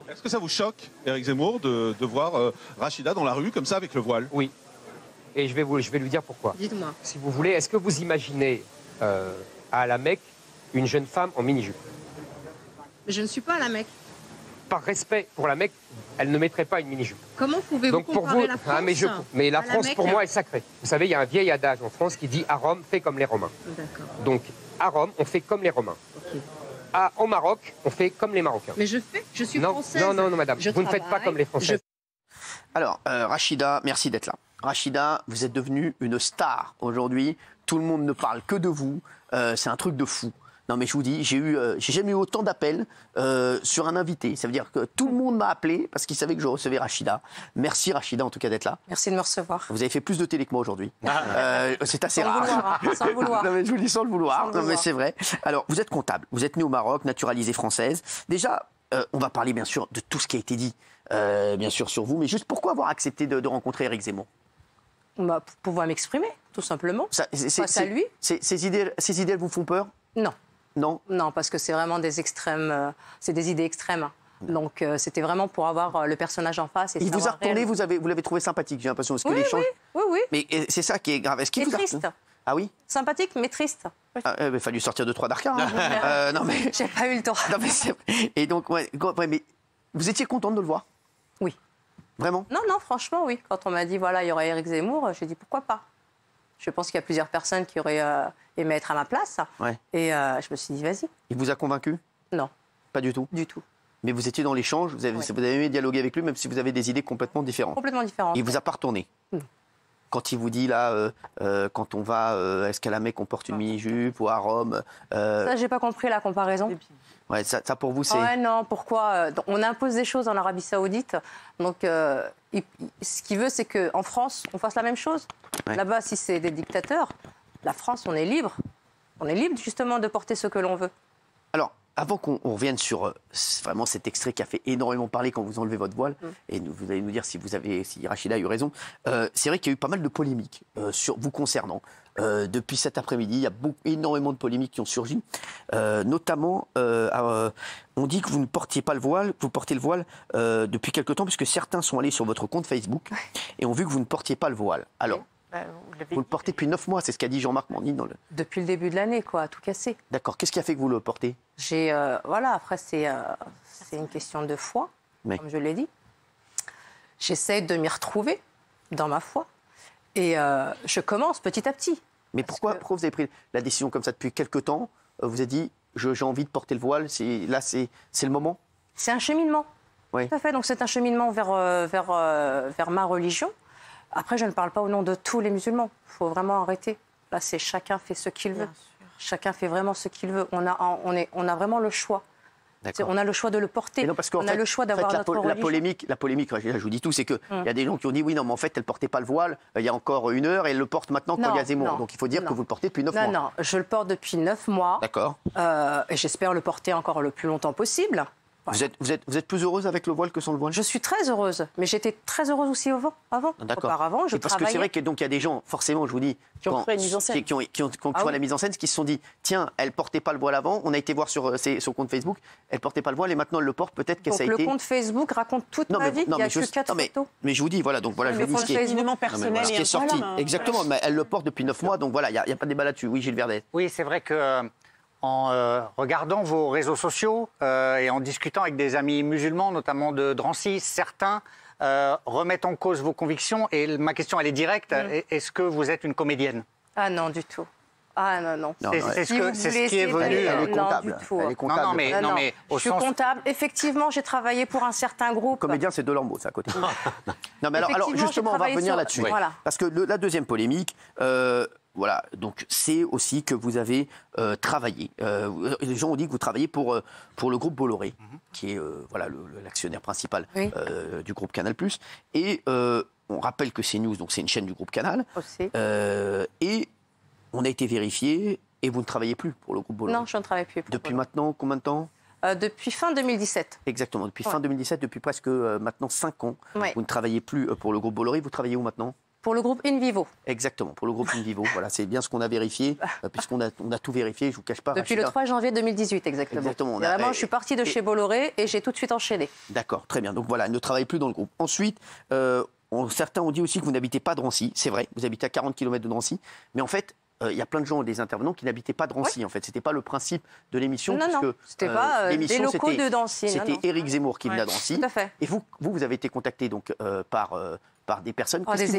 Est-ce que ça vous choque, Éric Zemmour, de voir Rachida dans la rue comme ça avec le voile? Oui. Et je vais lui dire pourquoi. Dites-moi. Si vous voulez, est-ce que vous imaginez à la Mecque une jeune femme en mini-jupe? Mais je ne suis pas à la Mecque. Par respect pour la Mecque, elle ne mettrait pas une mini-jupe. Comment pouvez-vous comparer la France mais la à la France, Mecque? pour moi, est sacrée. Vous savez, il y a un vieil adage en France qui dit « À Rome, fais comme les Romains ». D'accord. Donc, à Rome, on fait comme les Romains. Ok. Au Maroc, on fait comme les Marocains. Mais je suis française. Non, madame, vous ne faites pas comme les Français. Alors, Rachida, merci d'être là. Rachida, vous êtes devenue une star aujourd'hui. Tout le monde ne parle que de vous. C'est un truc de fou. Non, mais je vous dis, j'ai jamais eu autant d'appels sur un invité. Ça veut dire que tout le monde m'a appelé parce qu'il savait que je recevais Rachida. Merci Rachida, en tout cas, d'être là. Merci de me recevoir. Vous avez fait plus de télé que moi aujourd'hui. C'est assez Sans rare. le vouloir, hein, sans le vouloir. Non, mais je vous le dis sans le vouloir. Sans le Non, mais vouloir. c'est vrai. Alors, vous êtes comptable. Vous êtes née au Maroc, naturalisée française. Déjà, on va parler bien sûr de tout ce qui a été dit, bien sûr, sur vous. Mais juste pourquoi avoir accepté de rencontrer Éric Zemmour? Bah, pour pouvoir m'exprimer, tout simplement. Face à lui. Ces idées, elles vous font peur? Non. Non. Non, parce que c'est vraiment des extrêmes, c'est des idées extrêmes. Donc c'était vraiment pour avoir le personnage en face. Et Il vous a retourné, réellement. vous l'avez trouvé sympathique, j'ai l'impression. Parce que Oui, l'échange. oui. Mais c'est ça qui est grave. Est-ce qu'il Et vous a triste. Ah oui? Sympathique, mais triste. Il a fallu sortir 2-3 d'Arca. Hein. Non mais. J'ai pas eu le temps. Non mais c'est vrai. Et donc, ouais, mais vous étiez contente de le voir? Oui. Vraiment? Non, franchement, oui. Quand on m'a dit, voilà, il y aurait Éric Zemmour, j'ai dit, pourquoi pas? Je pense qu'il y a plusieurs personnes qui auraient aimé être à ma place. Ouais. Et je me suis dit, vas-y. Il vous a convaincu? Non, Pas du tout. du tout. Mais vous étiez dans l'échange, vous avez aimé dialoguer avec lui, même si vous avez des idées complètement différentes. Complètement différent. Il vous a pas retourné? Non. Quand il vous dit là, quand on va, est-ce qu'à la Mecque on porte une mini-jupe ou à Rome Ça, j'ai pas compris la comparaison. Ouais, ça pour vous c'est. Ouais, non, pourquoi on impose des choses en Arabie Saoudite. Donc, ce qu'il veut, c'est qu'en France, on fasse la même chose. Ouais. Là-bas, si c'est des dictateurs, la France, on est libre. On est libre, justement, de porter ce que l'on veut. Alors, avant qu'on revienne sur vraiment cet extrait qui a fait énormément parler quand vous enlevez votre voile, et vous allez nous dire si Rachida a eu raison, c'est vrai qu'il y a eu pas mal de polémiques sur vous concernant. Depuis cet après-midi, il y a énormément de polémiques qui ont surgi. Notamment, on dit que vous ne portiez pas le voile, que vous portez le voile depuis quelque temps, puisque certains sont allés sur votre compte Facebook et ont vu que vous ne portiez pas le voile. Alors, vous le portez depuis 9 mois, c'est ce qu'a dit Jean-Marc Morandini dans le... Depuis le début de l'année, quoi, à tout casser. D'accord. Qu'est-ce qui a fait que vous le portez? Voilà, après, c'est une question de foi, Oui. comme je l'ai dit. J'essaie de m'y retrouver dans ma foi. Et je commence petit à petit. Mais pourquoi vous avez pris la décision comme ça depuis quelque temps? Vous avez dit, j'ai envie de porter le voile, c'est le moment? C'est un cheminement. Oui. Tout à fait. Donc c'est un cheminement vers ma religion. Après, je ne parle pas au nom de tous les musulmans. Il faut vraiment arrêter. Là, c'est chacun fait ce qu'il veut. Chacun fait vraiment ce qu'il veut. On a vraiment le choix. On a le choix de le porter. Non, parce on a le choix d'avoir notre religion. La polémique, là, je vous dis tout, c'est qu'il y a des gens qui ont dit oui, non, mais en fait, elle ne portait pas le voile il y a encore 1 heure et elle le porte maintenant quand il y a Zemmour. Donc il faut dire que vous le portez depuis 9 mois. Non, je le porte depuis 9 mois. D'accord. Et j'espère le porter encore le plus longtemps possible. Voilà. Vous êtes plus heureuse avec le voile que sans le voile? Je suis très heureuse, mais j'étais très heureuse aussi avant. D'accord. Auparavant, je parce que c'est vrai qu'il y a des gens, forcément, je vous dis, qui ont créé une mise en scène. qui ont créé la mise en scène, qui se sont dit, tiens, elle portait pas le voile avant, on a été voir sur son compte Facebook, elle portait pas le voile et maintenant elle le porte, peut-être que ça a été... Le compte Facebook raconte toute ma vie, il n'y a que 4 photos. Mais je vous dis, voilà, donc voilà, je vous dis ce qui est personnel, ce qui est sorti. Exactement, mais elle le porte depuis 9 mois, donc voilà, il n'y a pas de débat là-dessus. Oui, Gilles Verdet. Oui, c'est vrai que... En regardant vos réseaux sociaux et en discutant avec des amis musulmans, notamment de Drancy, certains remettent en cause vos convictions. Et ma question, elle est directe. Est-ce que vous êtes une comédienne? Ah non, du tout. Ah non. C'est ce qui est venu. Elle est comptable. Non, du tout. Elle est comptable. Non, mais je suis comptable. Effectivement, j'ai travaillé pour un certain groupe. Comédien, c'est Delambeau, ça, à côté. Non, mais alors justement, on va revenir là-dessus. Voilà. Parce que la deuxième polémique... voilà, donc c'est aussi que vous avez travaillé. Les gens ont dit que vous travaillez pour le groupe Bolloré, qui est l'actionnaire principal du groupe Canal+. Et on rappelle que CNews, donc c'est une chaîne du groupe Canal. Aussi. Et on a été vérifié et vous ne travaillez plus pour le groupe Bolloré. Non, je ne travaille plus. Depuis maintenant, combien de temps? Depuis fin 2017. Exactement, depuis fin 2017, depuis presque maintenant 5 ans. Ouais. Vous ne travaillez plus pour le groupe Bolloré. Vous travaillez où maintenant? Pour le groupe InVivo. Exactement, pour le groupe InVivo. Voilà, c'est bien ce qu'on a vérifié, puisqu'on a tout vérifié, je ne vous cache pas. Depuis le 3 janvier 2018, exactement. Exactement. Vraiment, je suis partie de chez Bolloré et j'ai tout de suite enchaîné. D'accord, très bien. Donc voilà, ne travaillez plus dans le groupe. Ensuite, certains ont dit aussi que vous n'habitez pas Drancy. C'est vrai, vous habitez à 40 km de Drancy. Mais en fait, il y a plein de gens, des intervenants, qui n'habitaient pas Drancy. En fait, ce n'était pas le principe de l'émission. Non, non, c'était pas des locaux de Drancy. C'était Éric Zemmour qui venait à Drancy. Tout à fait. Et vous avez été contacté donc, par des personnes. Qu'est-ce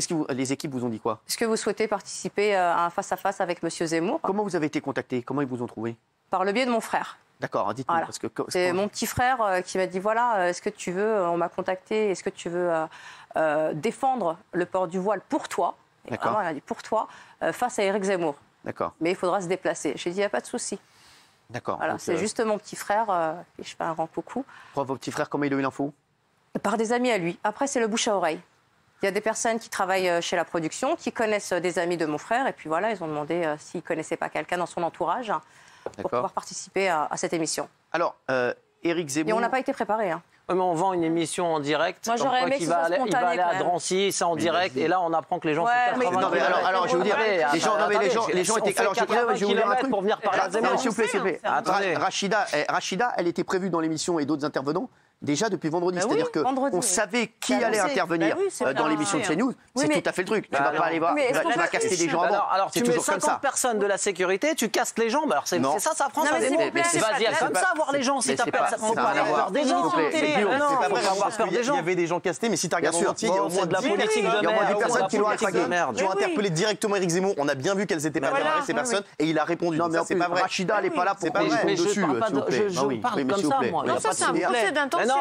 qu'ils vous ont dit? Les équipes vous ont dit quoi? Est-ce que vous souhaitez participer à un face-à-face avec M. Zemmour? Comment vous avez été contacté? Comment ils vous ont trouvé? Par le biais de mon frère. D'accord, dites-nous. Voilà. C'est mon petit frère qui m'a dit, voilà, est-ce que tu veux, on m'a contacté, est-ce que tu veux défendre le port du voile pour toi? Et vraiment, il a dit pour toi, face à Éric Zemmour. D'accord. Mais il faudra se déplacer. J'ai dit, il n'y a pas de souci. D'accord. Voilà, c'est juste mon petit frère, et je fais un grand coucou. Votre petit frère, comment il a eu l'info? Par des amis à lui. Après, c'est le bouche à oreille. Il y a des personnes qui travaillent chez la production, qui connaissent des amis de mon frère, et puis voilà, ils ont demandé s'il ne connaissait pas quelqu'un dans son entourage pour pouvoir participer à cette émission. Alors, Éric Zemmour... Et on n'a pas été préparés. Hein. Mais on vend une émission en direct. Moi, j'aurais aimé que ce soit spontané, il va aller à quand même. Drancy, c'est en direct, et là, on apprend que les gens font 80 non, mais alors, je vais vous dire, les gens étaient... Alors, je vais vous dire un truc. Pour venir parler à Zemmour. S'il vous plaît. Rachida, elle était prévue dans l'émission et d'autres intervenants déjà depuis vendredi. C'est-à-dire qu'on savait qui allait intervenir dans l'émission de CNews. C'est tout à fait le truc. Tu ne vas pas aller voir, tu vas caster des gens avant. Alors, tu mets 50 personnes de la sécurité, tu casses les jambes. Alors, c'est ça, ça prend ça. Vas-y, comme ça, voir les gens. Si t'as peur, faut pas avoir peur des gens. Il y avait des gens castés, mais si tu regardes en entier, il y a au moins de la politique de merde. des personnes qui l'ont interpellé directement Éric Zemmour. On a bien vu qu'elles étaient préparées, ces personnes, et il a répondu. Non, mais c'est pas vrai. Rachida, elle n'est pas là pour qu'on répondre dessus. Je parle comme ça, moi. Non, ça, c'est un procès d'intention. Non,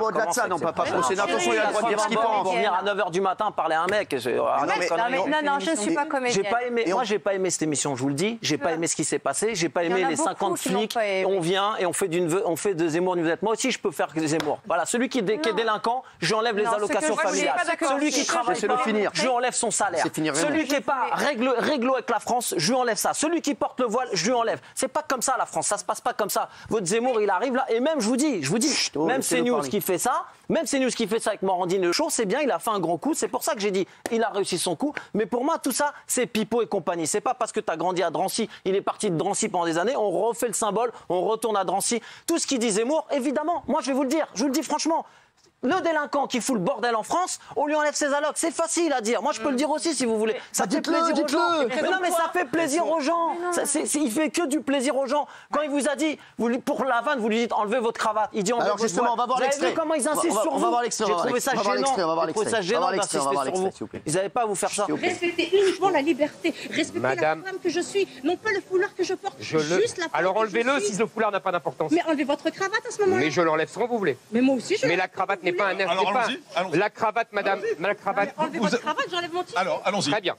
au-delà de ça, non, pas procès d'intention, il a le droit de dire ce qu'il pense. Pour venir à 9h du matin parler à un mec. Non, je ne suis pas comédienne. Moi, j'ai pas aimé cette émission, je vous le dis. J'ai pas aimé ce qui s'est passé. J'ai pas aimé les 50 flics. On vient et on fait de Zemmour une vedette. Moi aussi, je peux faire Zemmour. Voilà, celui qui est délinquant, je lui enlève les allocations familiales. Celui qui travaille pas, je lui enlève son salaire. Celui qui n'est pas réglo avec la France, je lui enlève ça. Celui qui porte le voile, je lui enlève. C'est pas comme ça la France, ça se passe pas comme ça. Votre Zemmour, il arrive là, et même, je vous dis, même CNews qui fait ça, avec Morandine Le Show, c'est bien, il a fait un grand coup. C'est pour ça que j'ai dit, il a réussi son coup. Mais pour moi, tout ça, c'est Pipo et compagnie. C'est pas parce que tu as grandi à Drancy, il est parti de Drancy pendant des années, on refait le symbole, on retourne à Drancy. Tout ce qu'il dit Zemmour, évidemment, moi je vais vous le dire, je vous le dis franchement. Le délinquant qui fout le bordel en France, on lui enlève ses allocs. C'est facile à dire. Moi, je peux le dire aussi si vous voulez. Ça fait plaisir aux gens. Mais non, mais ça fait plaisir aux gens. Il fait que du plaisir aux gens. Quand il vous a dit, pour la vanne, vous lui dites enlevez votre cravate. Il dit enlevez votre voile. On va voir l'extrait. Vous avez vu comment ils insistent sur vous? J'ai trouvé ça gênant. J'ai trouvé ça gênant d'insister sur vous. Ils n'avaient pas à vous faire ça. Respectez uniquement la liberté. Respectez la femme que je suis. Non pas le foulard que je porte. Juste la femme. Alors enlevez-le si le foulard n'a pas d'importance. Mais enlevez votre cravate à ce moment-là. Mais je l'enlève quand vous voulez. Mais moi aussi, je. Mais la cravate n'est pas un air. Allons-y. La cravate, madame. La cravate. Enlevez votre cravate, j'enlève mon t-shirt. Alors, allons-y. Très bien.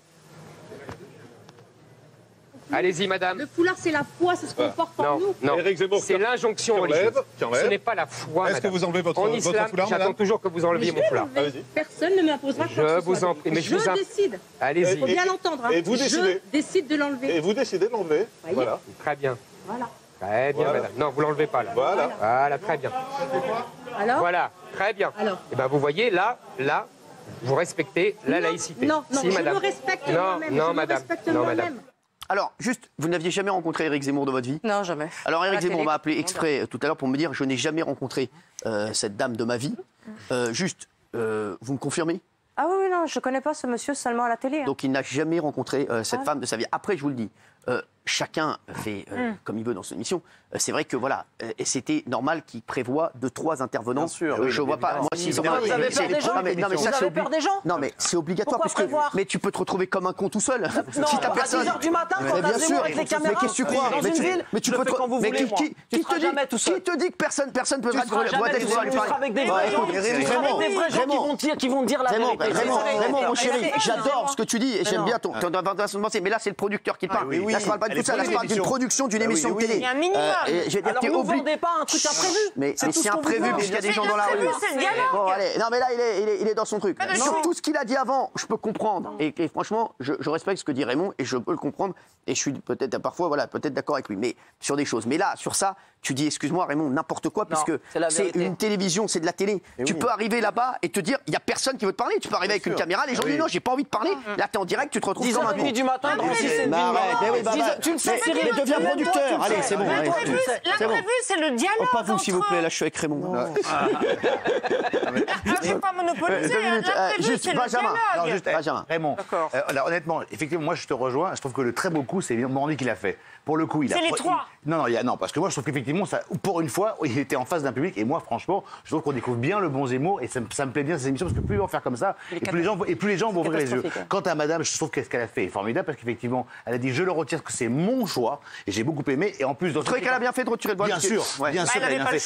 Allez-y, madame. Le foulard, c'est la foi, c'est ce qu'on porte en nous. Non, Éric Zemmour, c'est l'injonction religieuse. Ce n'est pas la foi, Est-ce que vous enlevez votre En islam, foulard, j'attends madame toujours que vous enleviez mon foulard. Personne ne m'imposera quoi que ce Je vous soit. en prie. Mais je décide. Il Allez-y. faut bien l'entendre. Et vous décidez. Je décide de l'enlever. Et vous décidez de l'enlever. Voilà. Très bien. Voilà. Très bien, madame. Non, vous l'enlevez pas, là. Voilà. Voilà, très bien. Alors Voilà, très bien. Alors Et bien, vous voyez, là, vous respectez la laïcité. Non, si, je madame. me respecte Non, moi-même. non, je me madame. respecte Non, moi-même. madame. Alors, juste, vous n'aviez jamais rencontré Éric Zemmour de votre vie? Non, jamais. Alors, Éric À la Zemmour télé, m'a appelé exprès tout à l'heure pour me dire je n'ai jamais rencontré cette dame de ma vie. Juste, vous me confirmez? Ah oui, non, je ne connais pas ce monsieur seulement à la télé. Donc, il n'a jamais rencontré cette femme de sa vie. Après, je vous le dis, chacun fait comme il veut dans son émission. C'est vrai que voilà, et c'était normal qu'il prévoit 2-3 intervenants. Bien sûr, je vois pas. Moi, si Vous avez peur des gens? Vous avez peur des gens? Non, mais c'est obligatoire. Pourquoi Parce que, prévoir? mais tu peux te retrouver comme un con tout seul. Non, si t'as à personne. 10h du matin, quand Mais t'as bien Zemmour sûr. avec les Mais caméras, qu'est-ce que tu crois? dans une ville, mais tu je le peux fais quand vous voulez, moi. qui te dit que personne peut Tu seras jamais tout seul, tu seras avec des vrais gens. Tu seras avec des vrais gens qui vont dire la vérité. Vraiment, mon chéri, j'adore ce que tu dis et j'aime bien ton façon de penser. Mais là, c'est le producteur qui parle. Là, je parle pas de tout ça. Là, je parle d'une production d'une émission de télé. Il y a un minimum. Alors, ne vendez pas un truc imprévu. Mais c'est imprévu puisqu'il y a des gens dans la rue. Bon, allez, non mais là il est dans son truc. Sur tout ce qu'il a dit avant, je peux comprendre. Et franchement, je respecte ce que dit Raymond et je peux le comprendre. Et je suis peut-être parfois, voilà, peut-être d'accord avec lui. Mais sur des choses. Mais là, sur ça, tu dis, excuse-moi Raymond, n'importe quoi, puisque c'est une télévision, c'est de la télé. Tu peux arriver là-bas et te dire, il n'y a personne qui veut te parler. Tu peux arriver avec une caméra, les gens disent non, j'ai pas envie de parler. Là, tu es en direct, tu te retrouves comme un con. 10h30 du matin, tu le sais, Cyril, deviens producteur. Allez, c'est bon. L'imprévu, c'est le dialogue. Pas vous, s'il vous plaît, là, je suis avec Raymond. Je ne vais pas monopoliser. Juste Benjamin. Benjamin. Raymond, honnêtement, effectivement, moi je te rejoins. Je trouve que le très beau coup, c'est Morandi qui l'a fait. Pour le coup, il a. C'est les trois. Non, parce que moi je trouve qu'effectivement, pour une fois, il était en face d'un public. Et moi, franchement, je trouve qu'on découvre bien le bon Zemmour. Et ça me plaît bien ces émissions parce que plus ils vont faire comme ça, et plus les gens vont ouvrir les yeux. Quant à madame, je trouve que ce qu'elle a fait est formidable parce qu'effectivement, elle a dit je le retire parce que c'est mon choix. Et j'ai beaucoup aimé. Et en plus, vous trouvez qu'elle a bien fait de retirer le voile? Bien sûr, bien sûr, elle a bien fait.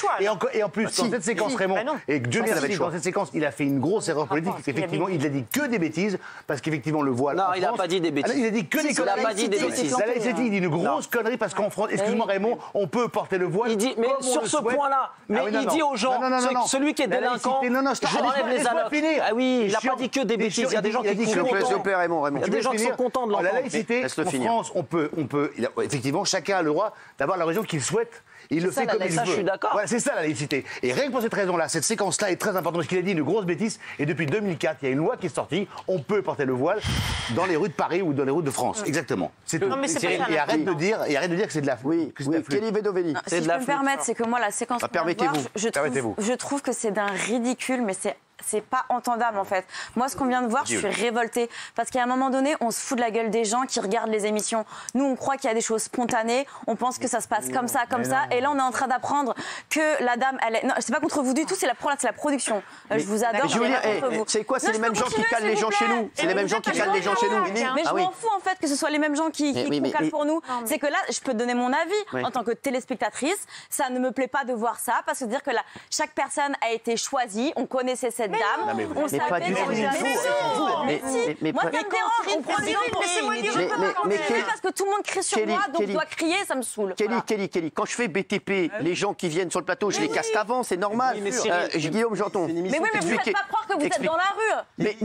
Et en plus, dans cette séquence, Raymond, et Dieu merci, dans cette séquence, il a fait une grosse erreur politique. Effectivement, il a dit que des bêtises parce qu'effectivement, le voile. Non, il n'a pas dit des bêtises. Il a dit que des conneries. Il n'a pas dit des bêtises. Il dit une grosse connerie parce qu'en France, excuse-moi Raymond, on peut porter le voile. Il dit, mais sur ce point-là, il dit aux gens, celui qui est délinquant, j'enlève les allocs. Ah oui, il n'a pas dit que des bêtises. Il y a des gens qui sont contents. S'il vous plaît, Raymond. Il y a des gens qui sont contents de l'entendre. La laïcité, en France, on peut, effectivement, chacun a le droit d'avoir la religion qu'il souhaite. Il le fait comme il veut. Je suis d'accord. Voilà, c'est ça la laïcité. Et rien que pour cette raison-là, cette séquence-là est très importante parce qu'il a dit une grosse bêtise. Et depuis 2004, il y a une loi qui est sortie. On peut porter le voile dans les rues de Paris ou dans les rues de France. Exactement. C'est tout. Et arrête de dire que c'est de la. Oui. Kelly Vedoveni. Si je peux me permettre, c'est que moi la séquence. Je trouve que c'est d'un ridicule, mais c'est pas entendable en fait. Moi, ce qu'on vient de voir, je suis révoltée. Parce qu'à un moment donné, on se fout de la gueule des gens qui regardent les émissions. Nous, on croit qu'il y a des choses spontanées. On pense que ça se passe comme ça. Et là, on est en train d'apprendre que la dame, elle est. Non, c'est pas contre vous du tout, c'est la production. Je vous adore. C'est quoi? C'est les mêmes gens qui calent les gens chez nous. C'est les mêmes gens qui calent les gens chez nous. Mais je m'en fous en fait que ce soit les mêmes gens qui calent pour nous. C'est que là, je peux te donner mon avis en tant que téléspectatrice. Ça ne me plaît pas de voir ça parce que dire que chaque personne a été choisie. On connaissait cette dame. On savait. Mais moi, ça me dérange. On prend des mais parce que tout le monde crie sur moi, donc je dois crier, ça me saoule. Kelly, quand je fais BTP, les gens qui viennent sur le plateau, je les casse avant, c'est normal. Guillaume Janton. Mais oui, mais vous ne faites pas croire que vous êtes dans la rue. Mais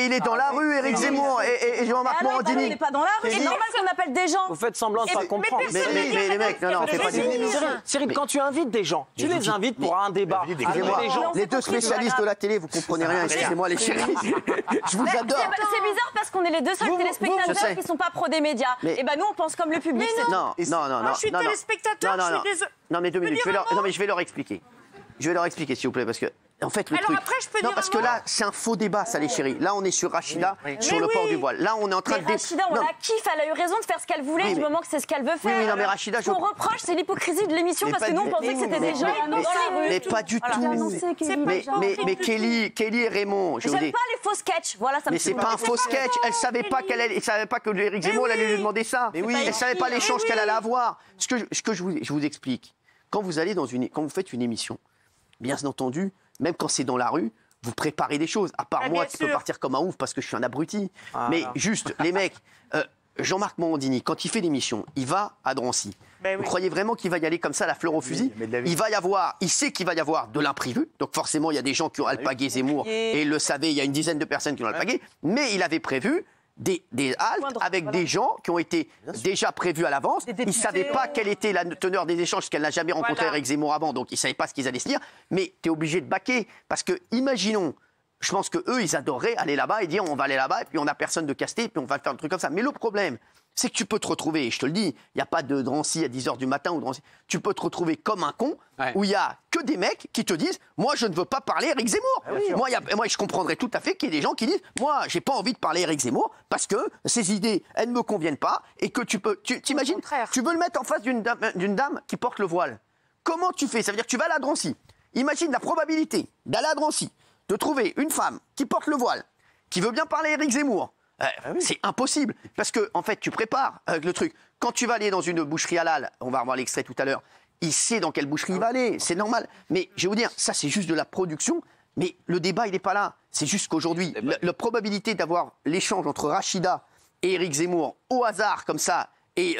il est dans la rue, Éric Zemmour et Jean-Marc Morandini. Il n'est pas dans la rue. C'est normal qu'on appelle des gens. Vous faites semblant de ne pas comprendre. Mais les mecs, non, c'est pas des Cyril, quand tu invites des gens, tu les invites pour un débat. Les deux spécialistes de la télé, vous comprenez rien, excusez-moi les chéris. Je vous adore. C'est bizarre parce qu'on est les deux seuls téléspectateurs qui ne sont pas pro des médias. Et ben nous, on pense comme le public. Non. Je suis téléspectateur, je suis désolé. Non, mais 2 minutes. Je vais leur expliquer. Je vais leur expliquer, s'il vous plaît, parce que. En fait, le alors truc. Après, je peux non, dire parce que là, c'est un faux débat, ça, les chéris. Là, on est sur Rachida, sur le port du voile. Là, on est en train de. Rachida, on la kiffe, elle a eu raison de faire ce qu'elle voulait du moment que c'est ce qu'elle veut faire. Oui, non, mais Rachida, ce qu'on reproche, c'est l'hypocrisie de l'émission parce que nous, on pensait que c'était des gens dans la rue. Mais pas du tout. Mais Kelly et Raymond, je vous dis. J'aime pas les faux sketchs. Voilà, ça me. Mais c'est pas un faux sketch. Elle savait pas que Éric Zemmour allait lui demander ça. Elle savait pas l'échange qu'elle allait avoir. Ce que je vous explique. Quand vous allez quand vous faites une émission, bien entendu. Même quand c'est dans la rue, vous préparez des choses. À part moi qui peux partir comme un ouf parce que je suis un abruti. Mais juste, les mecs, Jean-Marc Morandini, quand il fait l'émission, il va à Drancy. Vous croyez vraiment qu'il va y aller comme ça, la fleur au fusil? Il sait qu'il va y avoir de l'imprévu. Donc forcément, il y a des gens qui ont alpagué Zemmour. Et il le savait, il y a une dizaine de personnes qui l'ont alpagué. Mais il avait prévu des haltes avec des gens qui ont été déjà prévus à l'avance. Ils ne savaient pas quelle était la teneur des échanges, parce qu'elle n'a jamais rencontré Éric Zemmour avant, donc ils ne savaient pas ce qu'ils allaient se dire. Mais tu es obligé de baquer, parce que, imaginons, je pense qu'eux, ils adoreraient aller là-bas et dire on va aller là-bas, et puis on n'a personne de casté, et puis on va faire un truc comme ça. Mais le problème, c'est que tu peux te retrouver, et je te le dis, il n'y a pas de Drancy à 10h du matin, ou Drancy, tu peux te retrouver comme un con, où il n'y a que des mecs qui te disent moi, je ne veux pas parler Éric Zemmour. Moi, je comprendrais tout à fait qu'il y ait des gens qui disent moi, j'ai pas envie de parler Éric Zemmour, parce que ces idées, elles ne me conviennent pas, et que t'imagines, tu veux le mettre en face d'une dame qui porte le voile. Comment tu fais? Ça veut dire que tu vas à la Drancy. Imagine la probabilité d'aller à Drancy, de trouver une femme qui porte le voile, qui veut bien parler Éric Zemmour. C'est impossible, parce que en fait, tu prépares le truc. Quand tu vas aller dans une boucherie halal, on va revoir l'extrait tout à l'heure, il sait dans quelle boucherie il va aller, c'est normal. Mais je vais vous dire, ça c'est juste de la production, mais le débat il n'est pas là. C'est juste qu'aujourd'hui, la probabilité d'avoir l'échange entre Rachida et Éric Zemmour au hasard comme ça, et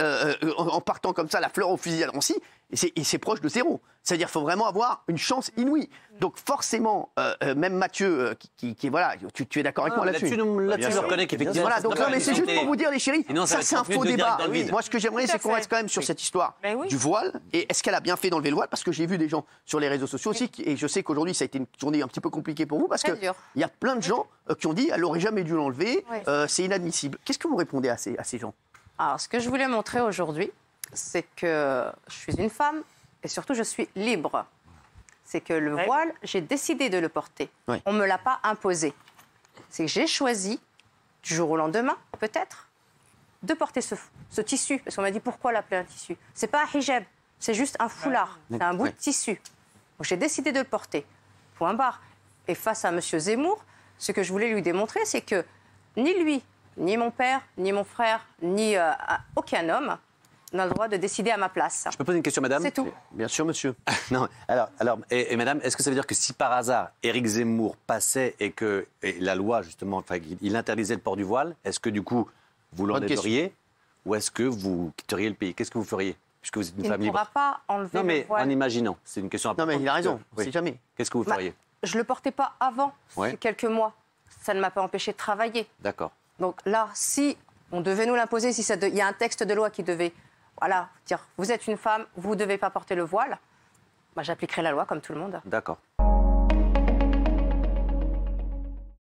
en partant comme ça, la fleur au fusil à Drancy, Et c'est proche de zéro. C'est-à-dire qu'il faut vraiment avoir une chance inouïe. Donc forcément, même Mathieu, qui voilà, tu es d'accord avec moi là-dessus. Là-dessus, je reconnais qu'effectivement. Voilà, donc non, mais c'est juste pour vous dire, les chéris, ça c'est un faux débat. Moi, ce que j'aimerais, c'est qu'on reste quand même sur cette histoire du voile. Et est-ce qu'elle a bien fait d'enlever le voile? Parce que j'ai vu des gens sur les réseaux sociaux aussi, et je sais qu'aujourd'hui, ça a été une journée un petit peu compliquée pour vous, parce qu'il y a plein de gens qui ont dit elle n'aurait jamais dû l'enlever, c'est inadmissible. Qu'est-ce que vous répondez à ces gens? Alors, ce que je voulais montrer aujourd'hui, c'est que je suis une femme et surtout je suis libre. C'est que le voile, j'ai décidé de le porter. On ne me l'a pas imposé. C'est que j'ai choisi, du jour au lendemain, peut-être, de porter ce tissu. Parce qu'on m'a dit pourquoi l'appeler un tissu. C'est pas un hijab, c'est juste un foulard. C'est un bout de tissu. Donc j'ai décidé de le porter. Point barre. Et face à M. Zemmour, ce que je voulais lui démontrer, c'est que ni lui, ni mon père, ni mon frère, ni aucun homme n'a le droit de décider à ma place. Je peux poser une question, madame? C'est tout. Bien sûr, monsieur. Non, alors et madame, est-ce que ça veut dire que si par hasard Éric Zemmour passait et que la loi, justement, enfin, il interdisait le port du voile, est-ce que du coup, vous l'enlèveriez ou est-ce que vous quitteriez le pays? Qu'est-ce que vous feriez? Puisque vous êtes une femme libre. Il ne pourra pas enlever non, mais le voile. en imaginant, c'est une question importante. Non, mais il a raison, on ne sait jamais. Qu'est-ce que vous feriez? Je ne le portais pas avant, quelques mois. Ça ne m'a pas empêché de travailler. D'accord. Donc là, si on devait nous l'imposer, si il y a un texte de loi qui devait dire vous êtes une femme, vous ne devez pas porter le voile, j'appliquerai la loi comme tout le monde. D'accord.